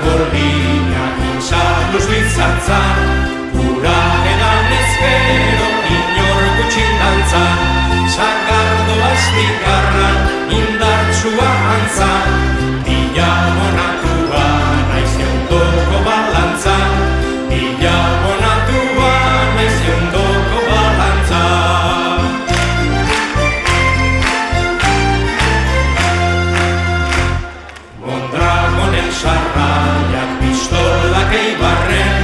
korlina insaluz bizartzan, ura edan ezkero inor gutxin dantzan, sakardo astigarran indartsua antzan, bila monatua naiz jaundoko balantzan, bila monatua naiz jaundoko balantzan. Mondragonen sarraiak pistolak eibarren,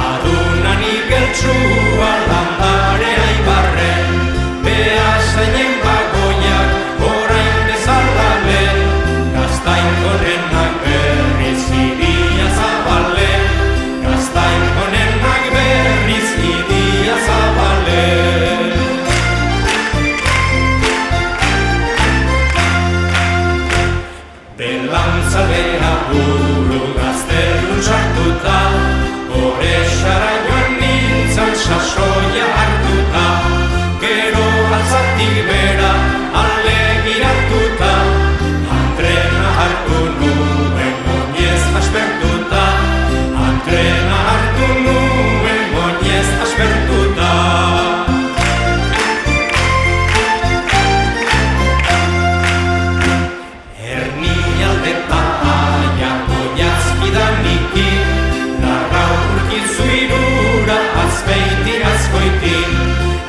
adunan igeltsua landarea ibarren, behasainen bagoiak orain bezalaben, gaztaingonenak berriz iria zabalen, gaztaingonenak berriz iria zabalen. Belantzalea buru gaztelun sartuta, gore xaraioan nintzan sasoia hartuta, gero altzatik bera alegiratuta, antrena hartu nuen oinez aspertuta, antrena hartu nuen oinez aspertuta.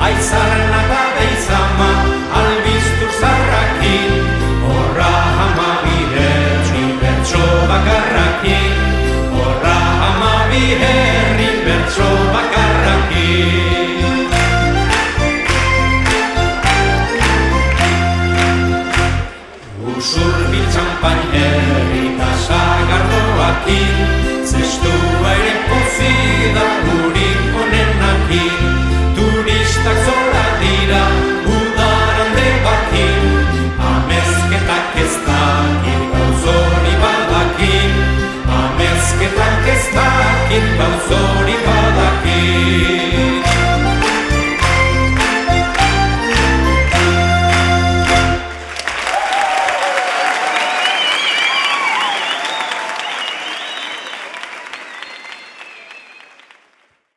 Aizarna eta beizama, albiztur zarrakin, horra hamabiherri bertso bakarrakin, horra hamabiherri bertso bakarrakin. Usurbil txampain herri eta sagardoakin, zestua ere pozida urik onenakin, turistak zora dira udaran debakin, amezketak ez dakit gauzori badakin, amezketak ez dakit gauzori